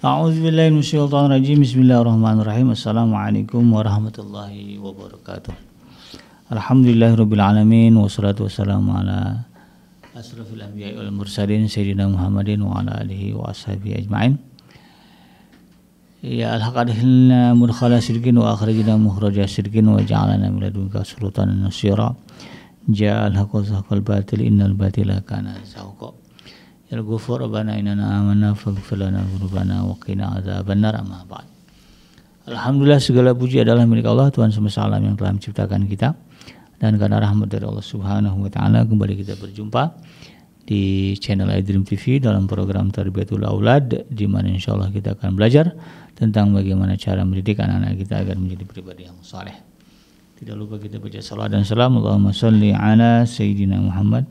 A'udzubillahi minasyaitonirrajim. Bismillahirrahmanirrahim. Assalamualaikum warahmatullahi wabarakatuh. Alhamdulillahirabbil alamin wassalatu wassalamu ala asrofil anbiya'i wal mursalin sayyidina Muhammadin wa ala alihi wa ashabihi ajma'in. Ya al-haqadhilna mudkhala sirkin wa akhrijna mukhraja sirkin wa ja'alana min ladunka sultanan nasyira. Ja'al haqqa zahqal batil innal batila kana zahuqa. Ya Ghafur Rabbana innana amanna faghfir lana dzunubana wa qina adzabannar. Amma ba'd. Alhamdulillah, segala puji adalah milik Allah, Tuhan semesta alam yang telah menciptakan kita, dan karena rahmat dari Allah Subhanahu wa taala kembali kita berjumpa di channel iDream TV dalam program Tarbiyatul Aulad, di mana insyaallah kita akan belajar tentang bagaimana cara mendidik anak-anak kita agar menjadi pribadi yang saleh. Tidak lupa kita baca salawat dan salam. Allahumma shalli ala sayyidina Muhammad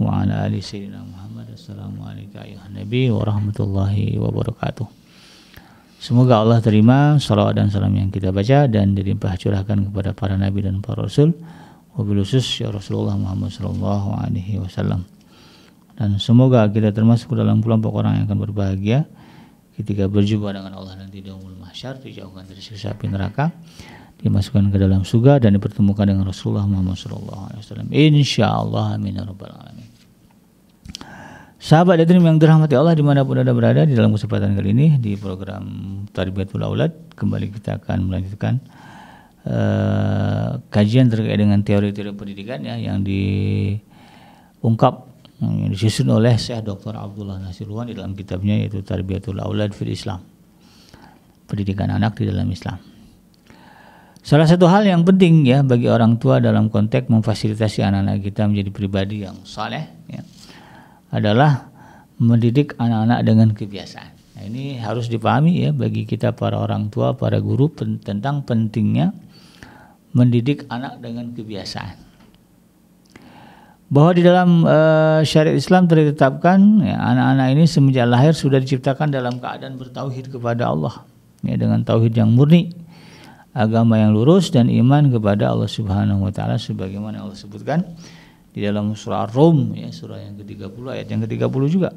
wa ala ali sayyidina Muhammad. Assalamualaikum ayuhan nabi wa rahmatullahi wabarakatuh. Semoga Allah terima salawat dan salam yang kita baca dan dilimpah curahkan kepada para nabi dan para rasul, wabil khusus ya Rasulullah Muhammad sallallahu alaihi wasallam. Dan semoga kita termasuk dalam kelompok orang yang akan berbahagia ketika berjumpa dengan Allah nanti di yaumul mahsyar, dijauhkan dari siksa api neraka, dimasukkan ke dalam surga dan dipertemukan dengan Rasulullah Muhammad sallallahu alaihi wasallam. Insyaallah, amin ya rabbal alamin. Sahabat iDream yang dirahmati Allah dimanapun Anda berada, di dalam kesempatan kali ini di program Tarbiyatul Aulad kembali kita akan melanjutkan kajian terkait dengan teori-teori pendidikan ya, yang diungkap, yang disusun oleh Syekh Dr. Abdullah Nasirwan di dalam kitabnya, yaitu Tarbiyatul Aulad fil Islam, pendidikan anak di dalam Islam. Salah satu hal yang penting ya bagi orang tua dalam konteks memfasilitasi anak-anak kita menjadi pribadi yang saleh ya, adalah mendidik anak-anak dengan kebiasaan. Nah, ini harus dipahami ya bagi kita para orang tua, para guru, tentang pentingnya mendidik anak dengan kebiasaan. Bahwa di dalam syariat Islam telah ditetapkan ya, anak-anak ini semenjak lahir sudah diciptakan dalam keadaan bertauhid kepada Allah ya, dengan tauhid yang murni, agama yang lurus, dan iman kepada Allah Subhanahu wa taala sebagaimana Allah sebutkan di dalam surah Ar-Rum ya, surah yang ke-30 ayat yang ke-30 juga.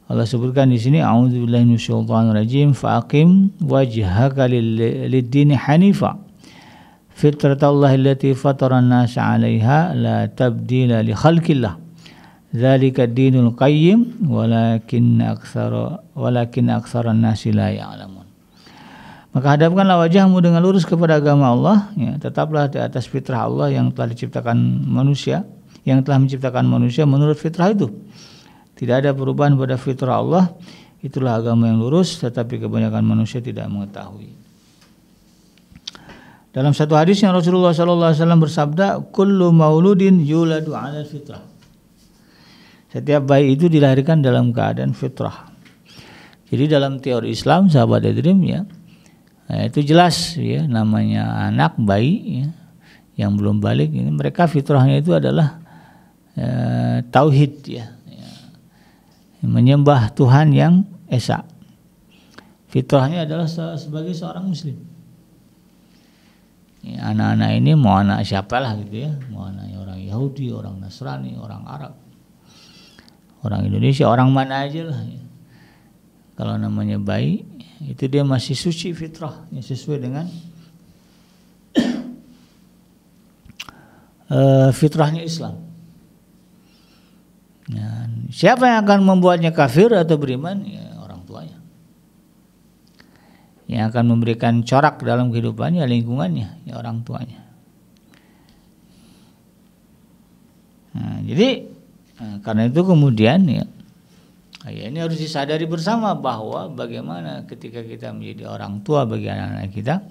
Allah sebutkan di sini, a'udzubillahi minasyaitonir rajim, faqim wajhaka lid-din hanifa fitratallahi allati fataran nas 'alaiha la tabdila li khalqillah dzalika ad-dinul qayyim walakin aktsara an-nasi la ya'lamun. Maka hadapkanlah wajahmu dengan lurus kepada agama Allah ya, tetaplah di atas fitrah Allah yang telah diciptakan manusia, yang telah menciptakan manusia menurut fitrah itu. Tidak ada perubahan pada fitrah Allah. Itulah agama yang lurus, tetapi kebanyakan manusia tidak mengetahui. Dalam satu hadis yang Rasulullah SAW bersabda, kullu mauludin yuladu 'alal fitrah. Setiap bayi itu dilahirkan dalam keadaan fitrah. Jadi dalam teori Islam, sahabat iDream ya, itu jelas ya, namanya anak bayi ya, yang belum balik ini, mereka fitrahnya itu adalah tauhid ya, menyembah Tuhan yang esa. Fitrahnya adalah sebagai seorang muslim ya, anak-anak ini mau anak siapalah gitu ya, mau anaknya orang Yahudi, orang Nasrani, orang Arab, orang Indonesia, orang mana aja lah ya. Kalau namanya bayi itu dia masih suci fitrah yang sesuai dengan fitrahnya Islam. Nah, siapa yang akan membuatnya kafir atau beriman? Ya, orang tuanya. Yang akan memberikan corak dalam kehidupannya, lingkungannya, ya orang tuanya. Nah, jadi karena itu kemudian ya, ini harus disadari bersama bahwa bagaimana ketika kita menjadi orang tua bagi anak-anak kita,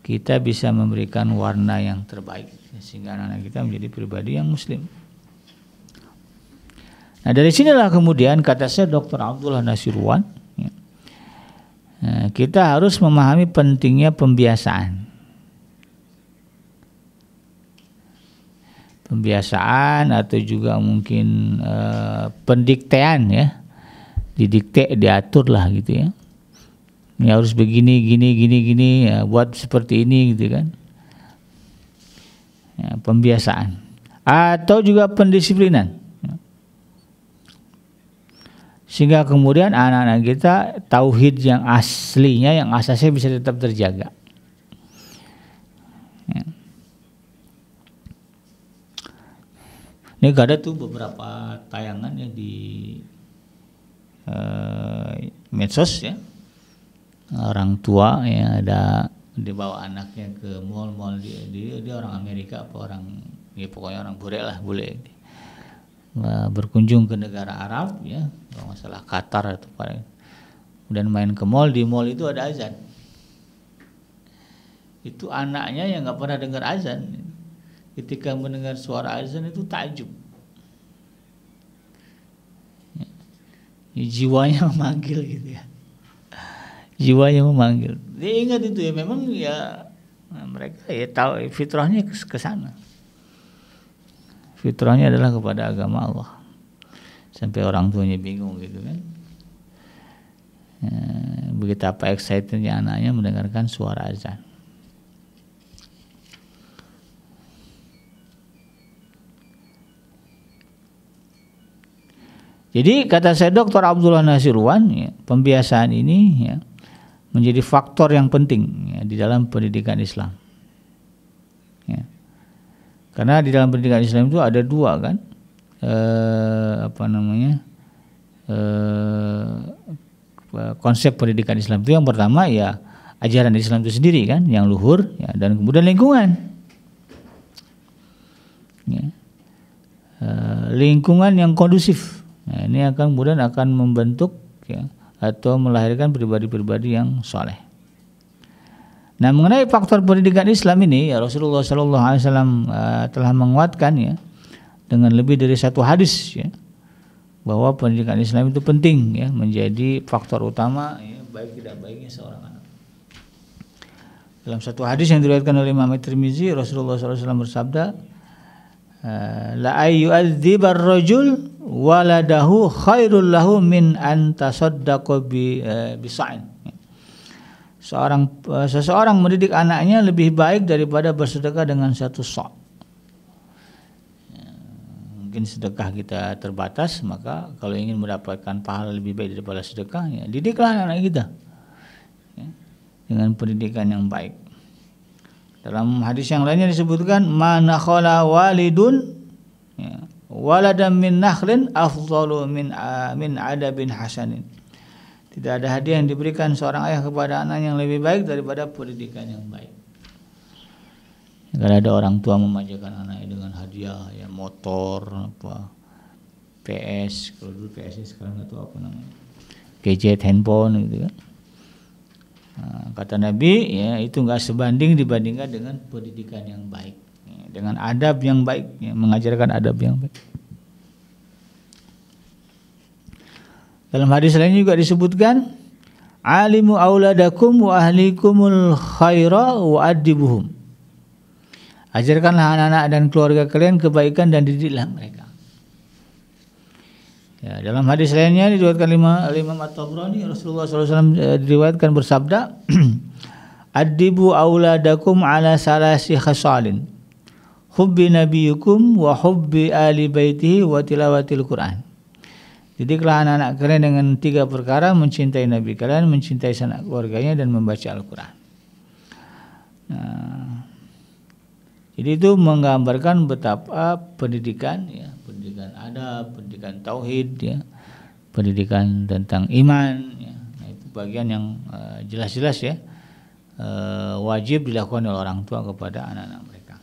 kita bisa memberikan warna yang terbaik sehingga anak-anak kita menjadi pribadi yang muslim. Nah, dari sinilah kemudian kata saya Dr. Abdullah Nasirwan ya, kita harus memahami pentingnya pembiasaan. Pembiasaan atau juga mungkin pendiktean ya, didikte, diatur lah gitu ya. Ini harus begini, gini ya, buat seperti ini gitu kan. Ya, pembiasaan atau juga pendisiplinan. Sehingga kemudian anak-anak kita tauhid yang aslinya, yang asasnya bisa tetap terjaga. Ya. Ini ada tuh beberapa tayangan ya di medsos ya, orang tua ya ada dibawa anaknya ke mall dia orang Amerika apa orang ya pokoknya orang bule berkunjung ke negara Arab ya, kalau masalah Qatar atau apa, kemudian main ke mall, di mall itu ada azan, itu anaknya yang nggak pernah dengar azan, ketika mendengar suara azan itu takjub, ya, jiwanya memanggil gitu ya, jiwanya memanggil, dia ingat itu ya, memang ya mereka ya tahu fitrahnya ke sana. Fitrahnya adalah kepada agama Allah. Sampai orang tuanya bingung gitu kan. Begitu apa excitednya anaknya mendengarkan suara azan. Jadi kata saya Dr. Abdullah Nasirwan, ya, pembiasaan ini ya, menjadi faktor yang penting ya, di dalam pendidikan Islam. Ya. Karena di dalam pendidikan Islam itu ada dua kan, konsep pendidikan Islam itu yang pertama ya ajaran Islam itu sendiri kan, yang luhur ya, dan kemudian lingkungan, ya. Lingkungan yang kondusif, nah, ini akan kemudian akan membentuk ya, atau melahirkan pribadi-pribadi yang soleh. Nah, mengenai faktor pendidikan Islam ini ya Rasulullah SAW telah menguatkan ya dengan lebih dari satu hadis ya bahwa pendidikan Islam itu penting ya, menjadi faktor utama ya, baik tidak baiknya seorang anak. Dalam satu hadis yang diriwayatkan oleh Imam Tirmizi, Rasulullah SAW bersabda, la ayyu'adzibar rajul waladahu khairul lahu min an tasaddaqa bisa'in. Seseorang mendidik anaknya lebih baik daripada bersedekah dengan satu sok. Ya, mungkin sedekah kita terbatas, maka kalau ingin mendapatkan pahala lebih baik daripada sedekah, ya didiklah anak kita ya, dengan pendidikan yang baik. Dalam hadis yang lainnya disebutkan, mana khala walidun ya, waladan min nakhlin afdalu min adabin hasanin. Tidak ada hadiah yang diberikan seorang ayah kepada anak yang lebih baik daripada pendidikan yang baik. Kalau ada orang tua memanjakan anaknya dengan hadiah ya motor apa PS, kalau dulu PS sekarang nggak tahu apa namanya, gadget, handphone gitu kan. Nah, kata Nabi ya itu nggak sebanding dibandingkan dengan pendidikan yang baik, ya, dengan adab yang baik, ya, mengajarkan adab yang baik. Dalam hadis lain juga disebutkan, alimu auladakum wa ahlikumul khaira wa adibuhum. Ajarkanlah anak-anak dan keluarga kalian kebaikan dan didiklah mereka. Ya, dalam hadis lainnya diriwayatkan Imam At-Tabrani, Rasulullah SAW diriwayatkan bersabda, adibu auladakum ala salasi khasalin, hubbi nabiyukum wa hubbi ali baitihi wa tilawatil Quran. Didiklah anak-anak kalian dengan 3 perkara, mencintai Nabi kalian, mencintai sanak keluarganya, dan membaca Al-Quran. Nah, jadi itu menggambarkan betapa pendidikan, ya, pendidikan adab, pendidikan tauhid, ya, pendidikan tentang iman, ya, nah, itu bagian yang jelas-jelas ya wajib dilakukan oleh orang tua kepada anak-anak mereka.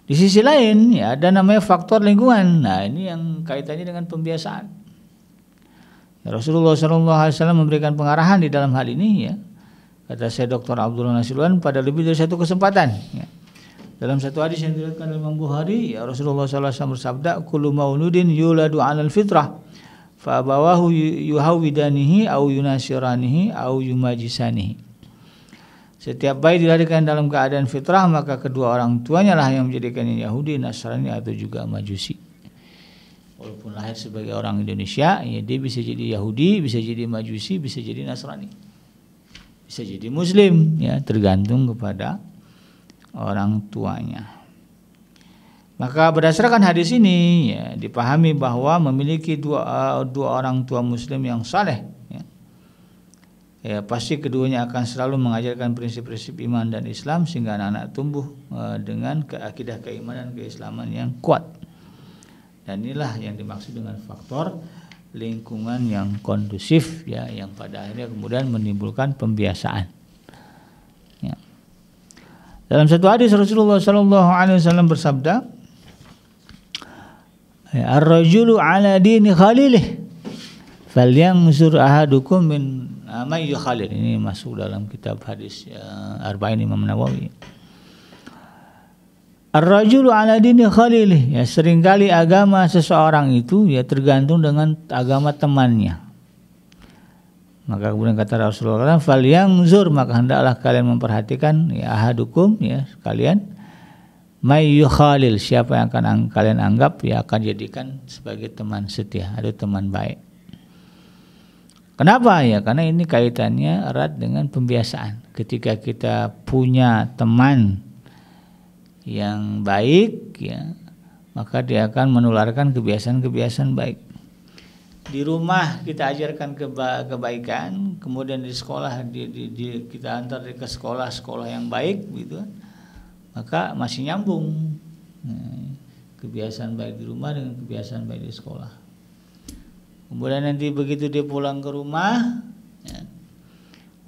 Di sisi lain ya ada namanya faktor lingkungan. Nah, ini yang kaitannya dengan pembiasaan. Ya, Rasulullah SAW memberikan pengarahan di dalam hal ini ya. Kata saya Dr. Abdullah Nasirwan pada lebih dari satu kesempatan ya. Dalam satu hadis yang diriwayatkan oleh Imam Bukhari, ya Rasulullah SAW bersabda, kullu mauludin yuladu 'alal fitrah fa abawahu yuhawidanihi au yunasiranihi au yumajisanihi. Setiap bayi dilahirkan dalam keadaan fitrah, maka kedua orang tuanya lah yang menjadikannya Yahudi, Nasrani atau juga Majusi. Walaupun lahir sebagai orang Indonesia, ya dia bisa jadi Yahudi, bisa jadi Majusi, bisa jadi Nasrani, bisa jadi Muslim, ya tergantung kepada orang tuanya. Maka berdasarkan hadis ini ya, dipahami bahwa memiliki dua orang tua muslim yang saleh ya, pasti keduanya akan selalu mengajarkan prinsip-prinsip iman dan Islam sehingga anak-anak tumbuh dengan akidah keimanan keislaman yang kuat. Dan inilah yang dimaksud dengan faktor lingkungan yang kondusif ya, yang pada akhirnya kemudian menimbulkan pembiasaan. Ya. Dalam satu hadis Rasulullah SAW bersabda, ar-rajulu ala dini khalilih falyanzur ahadukum min may yukhalil. Ini masuk dalam kitab hadis Arba'in Imam Nawawi. Ar-rajulu ala dini khalilih, ya, seringkali agama seseorang itu ya tergantung dengan agama temannya. Maka kemudian kata Rasulullah, falyanzur, maka hendaklah kalian memperhatikan ya ahadukum, ya kalian, may yukhalil, siapa yang akan kalian anggap ya akan jadikan sebagai teman setia atau teman baik. Kenapa ya? Karena ini kaitannya erat dengan pembiasaan. Ketika kita punya teman yang baik ya, maka dia akan menularkan kebiasaan-kebiasaan baik. Di rumah kita ajarkan kebaikan, kemudian di sekolah kita antar ke sekolah yang baik gitu, maka masih nyambung kebiasaan baik di rumah dengan kebiasaan baik di sekolah. Kemudian nanti begitu dia pulang ke rumah ya,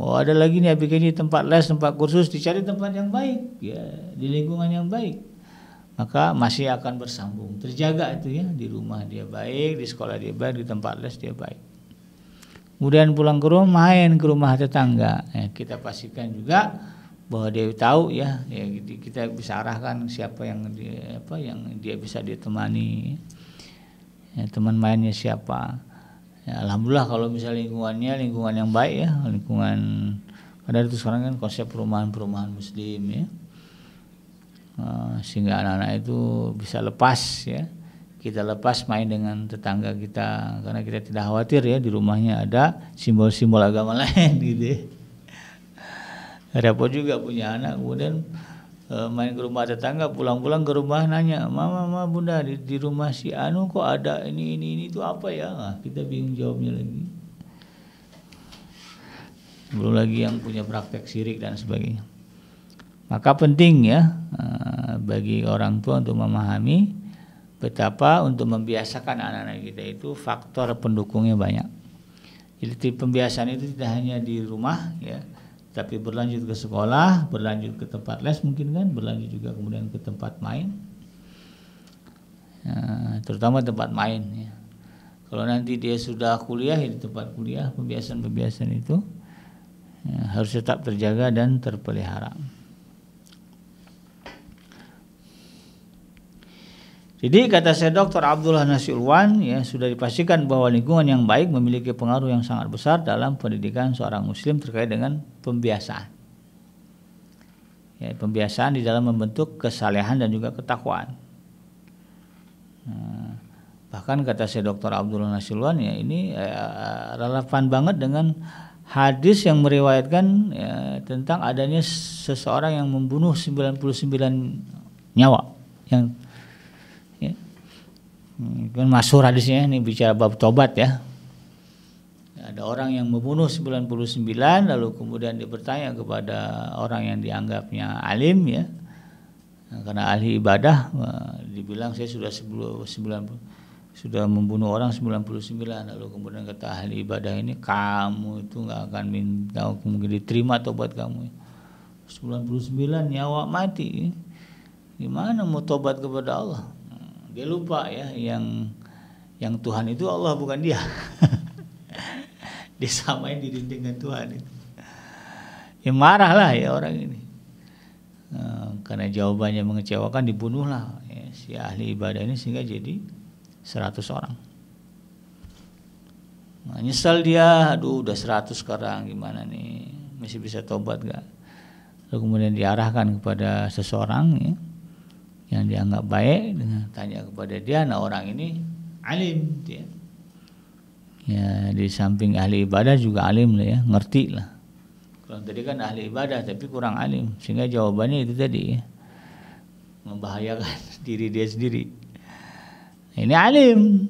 oh ada lagi nih bikin tempat les, tempat kursus, dicari tempat yang baik ya, di lingkungan yang baik, maka masih akan bersambung, terjaga itu ya, di rumah dia baik, di sekolah dia baik, di tempat les dia baik. Kemudian pulang ke rumah, main ke rumah tetangga ya, kita pastikan juga bahwa dia tahu ya, kita bisa arahkan siapa yang dia bisa ditemani ya, teman mainnya siapa ya. Alhamdulillah kalau misalnya lingkungan yang baik ya, lingkungan, karena itu sekarang kan konsep perumahan muslim ya, sehingga anak-anak itu bisa lepas ya, kita lepas main dengan tetangga kita, karena kita tidak khawatir ya di rumahnya ada simbol-simbol agama lain gitu ya. Repot juga punya anak kemudian main ke rumah tetangga, pulang-pulang ke rumah nanya, mama bunda di rumah si Anu kok ada ini itu apa ya? Nah, kita bingung jawabnya lagi. Belum lagi yang punya praktek syirik dan sebagainya. Maka penting ya bagi orang tua untuk memahami betapa untuk membiasakan anak-anak kita itu faktor pendukungnya banyak. Jadi pembiasaan itu tidak hanya di rumah ya, tapi berlanjut ke sekolah, berlanjut ke tempat les mungkin kan, berlanjut juga kemudian ke tempat main, terutama tempat main ya. Kalau nanti dia sudah kuliah ya, di tempat kuliah pembiasaan itu ya, harus tetap terjaga dan terpelihara. Jadi kata saya Dr. Abdullah Nasiulwan ya, sudah dipastikan bahwa lingkungan yang baik memiliki pengaruh yang sangat besar dalam pendidikan seorang muslim terkait dengan pembiasaan. Ya, pembiasaan di dalam membentuk kesalehan dan juga ketakwaan. Bahkan kata saya Dr. Abdullah Nasiulwan ya, ini relevan banget dengan hadis yang meriwayatkan ya, tentang adanya seseorang yang membunuh 99 nyawa yang kan masyhur hadisnya, ini bicara bab tobat ya. Ada orang yang membunuh 99 lalu kemudian dia bertanya kepada orang yang dianggapnya alim ya. Karena ahli ibadah dibilang saya sudah membunuh orang 99, lalu kemudian kata ahli ibadah ini, kamu itu enggak akan minta mungkin diterima tobat kamu. 99 nyawa mati. Gimana mau tobat kepada Allah? Dia lupa ya, yang Tuhan itu Allah bukan dia. Disamain diri dengan Tuhan itu. Ya marahlah ya orang ini. Karena jawabannya mengecewakan, dibunuhlah ya, si ahli ibadah ini sehingga jadi 100 orang. Nah, nyesal dia, aduh udah 100 sekarang gimana nih, masih bisa tobat gak? Lalu kemudian diarahkan kepada seseorang ya, yang dianggap baik, dengan tanya kepada dia. Nah orang ini alim dia. Ya di samping ahli ibadah juga alim lah ya, ngerti lah. Kalau tadi kan ahli ibadah tapi kurang alim, sehingga jawabannya itu tadi ya. membahayakan diri dia sendiri. Ini alim,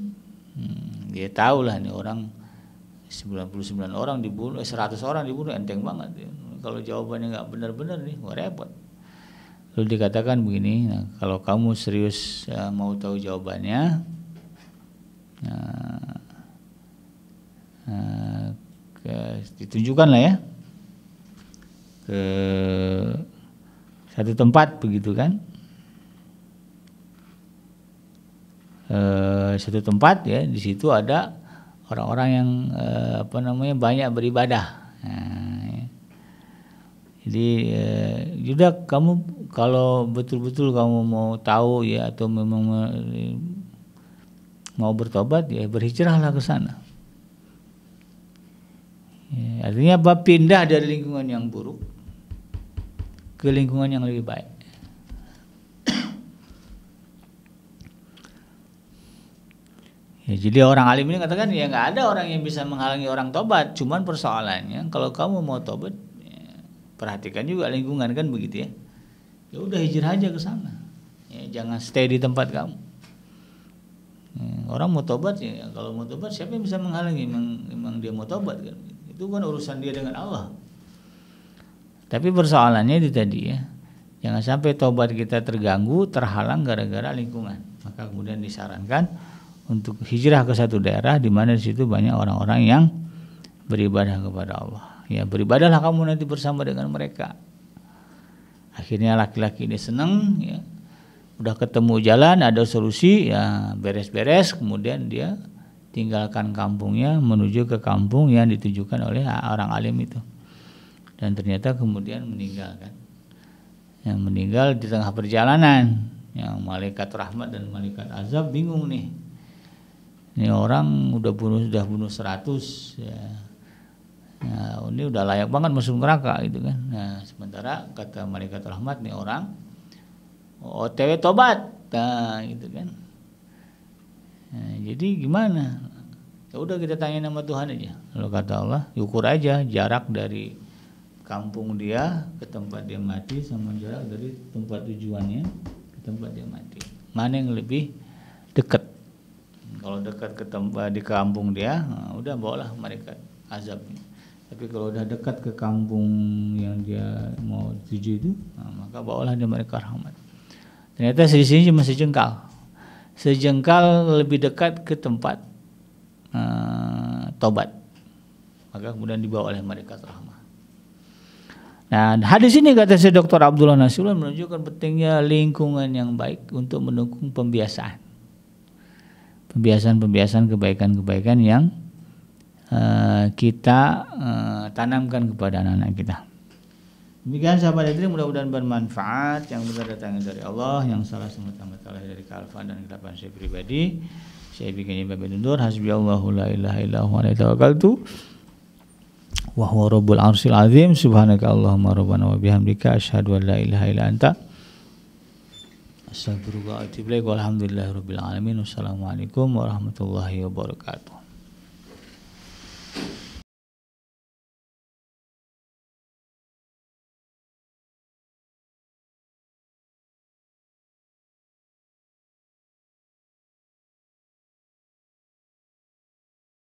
dia tahu lah nih orang 99 orang dibunuh, 100 orang dibunuh enteng banget. Kalau jawabannya nggak benar-benar nih, wah repot. Lalu dikatakan begini, nah, kalau kamu serius mau tahu jawabannya, ditunjukkan lah ya ke satu tempat begitu kan. Satu tempat ya, di situ ada orang-orang yang banyak beribadah. Nah, jadi Yuda, kamu kalau betul-betul kamu mau tahu ya atau memang mau bertobat ya berhijrahlah ke sana. Ya, artinya apa? Pindah dari lingkungan yang buruk ke lingkungan yang lebih baik. Ya, jadi orang alim ini katakan ya nggak ada orang yang bisa menghalangi orang tobat. Cuman persoalannya kalau kamu mau tobat, ya, perhatikan juga lingkungan kan begitu ya. Ya udah hijrah aja ke sana. Ya, jangan stay di tempat kamu. Ya, orang mau tobat ya, kalau mau tobat siapa yang bisa menghalangi? Memang dia mau tobat kan? Itu kan urusan dia dengan Allah. Tapi persoalannya itu tadi ya, jangan sampai tobat kita terganggu, terhalang gara-gara lingkungan. Maka kemudian disarankan untuk hijrah ke satu daerah di mana di situ banyak orang-orang yang beribadah kepada Allah. Ya beribadahlah kamu nanti bersama dengan mereka. Akhirnya laki-laki ini senang, ya, udah ketemu jalan, ada solusi, ya beres-beres. Kemudian dia tinggalkan kampungnya menuju ke kampung yang ditujukan oleh orang alim itu. Dan ternyata kemudian meninggal kan. Yang meninggal di tengah perjalanan. Yang malaikat rahmat dan malaikat azab bingung nih. Ini orang sudah bunuh 100 ya. Nah, ini udah layak banget masuk neraka gitu kan. Nah, sementara kata malaikat rahmat nih orang OTW tobat. Nah, gitu kan. Nah, jadi gimana? Ya udah kita tanya nama Tuhan aja. Lalu kata Allah, ukur aja jarak dari kampung dia ke tempat dia mati sama jarak dari tempat tujuannya ke tempat dia mati. Mana yang lebih dekat? Kalau dekat ke tempat di kampung dia, nah, udah bawalah malaikat azab. Tapi kalau udah dekat ke kampung yang dia mau tuju itu, nah, maka bawalah dia malaikat rahmat. Ternyata selisihnya cuma sejengkal lebih dekat ke tempat tobat. Maka kemudian dibawa oleh malaikat rahmat. Nah, hadis ini kata si Dr. Abdullah Nasrullah menunjukkan pentingnya lingkungan yang baik untuk mendukung pembiasaan kebaikan-kebaikan yang kita tanamkan kepada anak-anak kita. Demikian sahabat hadirin, mudah-mudahan bermanfaat. Yang benar datangnya dari Allah, yang salah semata-mata dari kealfaan dan kelapan saya pribadi. Saya bikin babi undur. Hasbiyallahu la ilaha illa huwa alaihi tawakkaltu wa huwa rabbul arsyil azim. Subhanaka Allahumma rabbana wa bihamdika asyhadu an la ilaha illa anta astaghfiruka wa atubu ilaik. Walhamdulillahirabbil alamin. Wassalamualaikum warahmatullahi wabarakatuh.